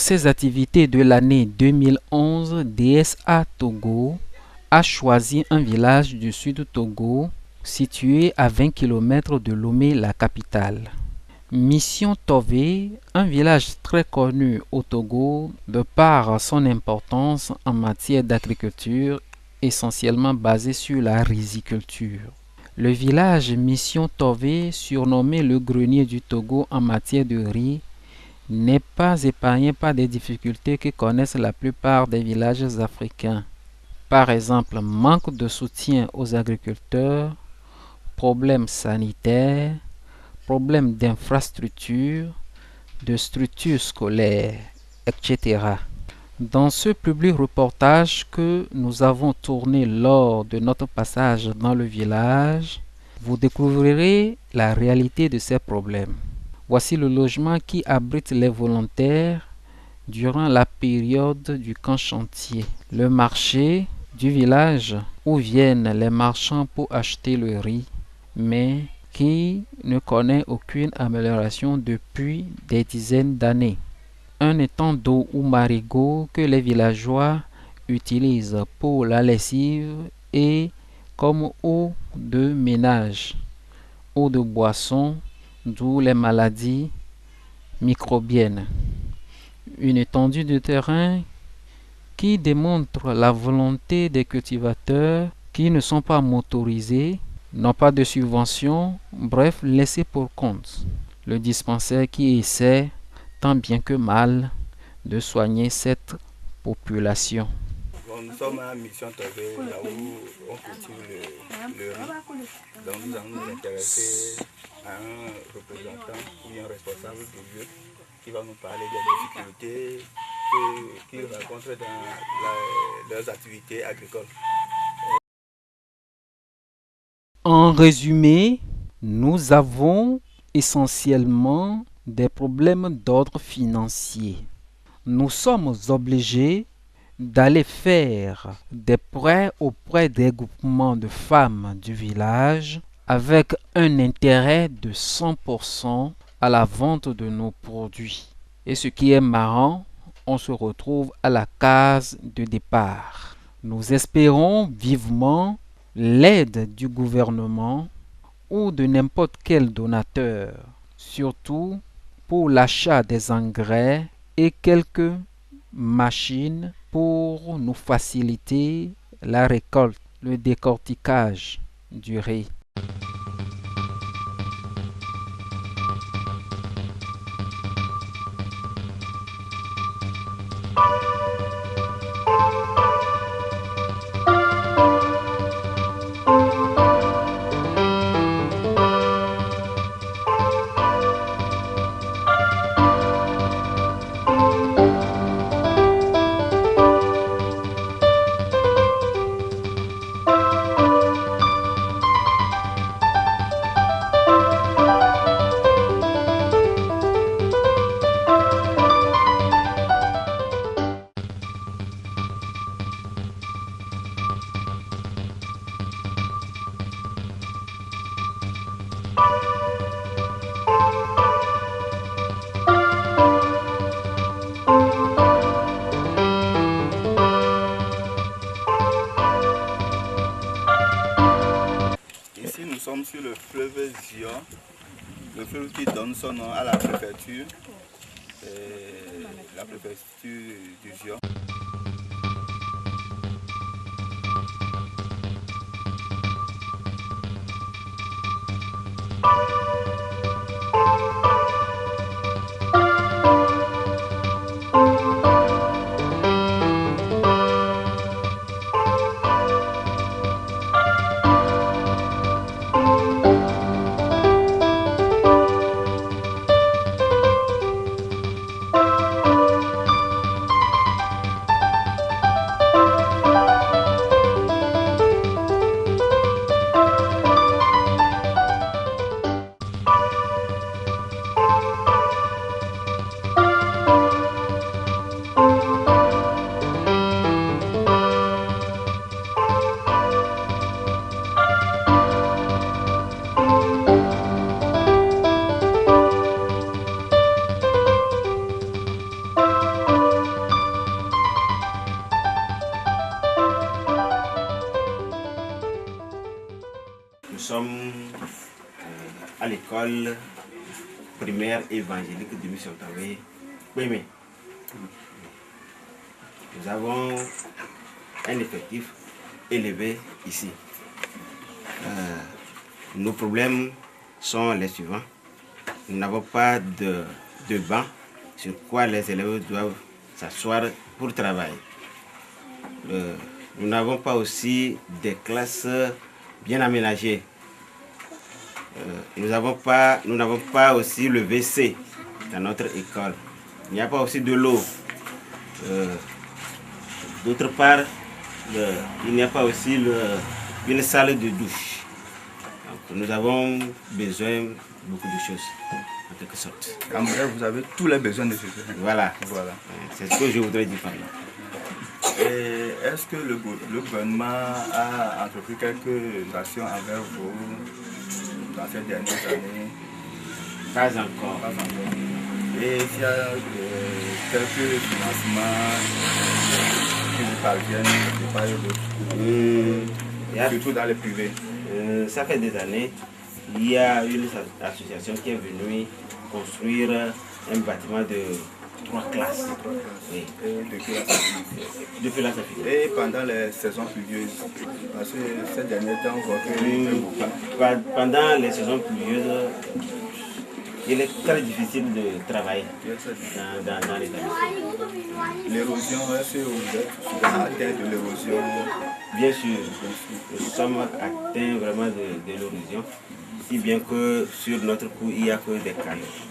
ses activités de l'année 2011, DSA Togo a choisi un village du sud Togo situé à 20 km de Lomé, la capitale. Mission Tové, un village très connu au Togo de par son importance en matière d'agriculture, essentiellement basée sur la riziculture. Le village Mission Tové, surnommé le grenier du Togo en matière de riz, n'est pas épargné par des difficultés que connaissent la plupart des villages africains. Par exemple, manque de soutien aux agriculteurs, problèmes sanitaires, problèmes d'infrastructures, de structures scolaires, etc. Dans ce public reportage que nous avons tourné lors de notre passage dans le village, vous découvrirez la réalité de ces problèmes. Voici le logement qui abrite les volontaires durant la période du camp chantier. Le marché du village où viennent les marchands pour acheter le riz, mais qui ne connaît aucune amélioration depuis des dizaines d'années. Un étang d'eau ou marigot que les villageois utilisent pour la lessive et comme eau de ménage, eau de boisson, d'où les maladies microbiennes. Une étendue de terrain qui démontre la volonté des cultivateurs qui ne sont pas motorisés, n'ont pas de subvention, bref, laissés pour compte. Le dispensaire qui essaie, tant bien que mal, de soigner cette population. Bon, nous sommes à Mission Tové, là où on cultive le riz. Donc nous allons nous intéresser à un représentant ou un responsable du lieu qui va nous parler des difficultés qu'ils rencontrent dans leurs activités agricoles. En résumé, nous avons essentiellement des problèmes d'ordre financier. Nous sommes obligés d'aller faire des prêts auprès des groupements de femmes du village avec un intérêt de 100% à la vente de nos produits. Et ce qui est marrant, on se retrouve à la case de départ. Nous espérons vivement l'aide du gouvernement ou de n'importe quel donateur, surtout pour l'achat des engrais et quelques machines pour nous faciliter la récolte, le décortiquage du riz. Ici, nous sommes sur le fleuve Zion, le fleuve qui donne son nom à la préfecture du Zion. sommes à l'école primaire évangélique de Mission Tawé. Oui. Nous avons un effectif élevé ici. Nos problèmes sont les suivants. Nous n'avons pas de banc sur quoi les élèves doivent s'asseoir pour travailler. Nous n'avons pas aussi des classes bien aménagées. Nous n'avons pas aussi le WC dans notre école. Il n'y a pas aussi de l'eau. D'autre part, il n'y a pas aussi une salle de douche. Donc, nous avons besoin de beaucoup de choses, en quelque sorte. En bref, vous avez tous les besoins nécessaires. Voilà. C'est ce que je voudrais dire par là. Est-ce que le gouvernement a entrepris quelques actions envers vous dans ces dernières années? Pas encore. Et s'il y a quelques financements qui vous parviennent de part et d'autre, surtout dans les privés? Ça fait des années, il y a une association qui est venue construire un bâtiment de 3 classes. Oui. Et depuis là, ça finit. Et pendant les saisons pluvieuses, parce que ces derniers temps, on voit que pendant les saisons pluvieuses, il est très difficile de travailler dans les établissements. L'érosion, est-ce que vous êtes souvent atteint de l'érosion? Bien sûr, nous sommes atteints vraiment de l'érosion, si bien que sur notre cours, il n'y a que des cailloux.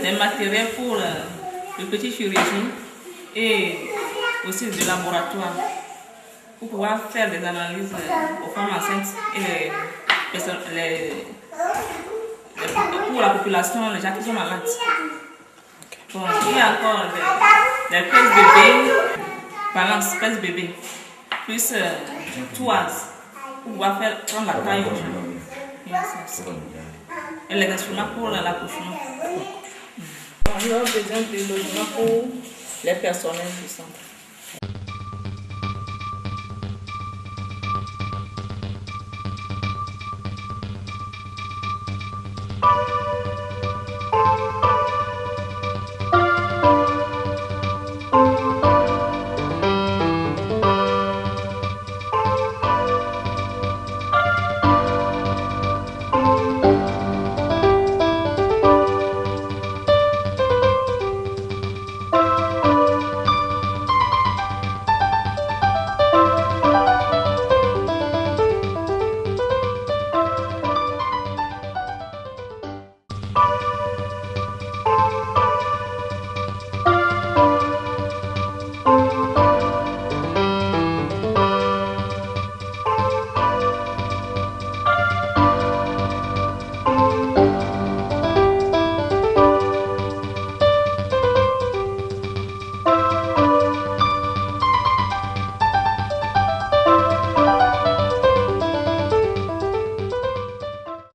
Des matériels pour le petit chirurgien et aussi du laboratoire pour pouvoir faire des analyses aux femmes enceintes et pour la population, les gens qui sont malades. Bon, il y a encore des pèse-bébés, balance pèse-bébé, plus toise pour pouvoir prendre la taille aux gens. Et les instruments pour l'accouchement. Nous avons besoin de logements pour les personnels du centre.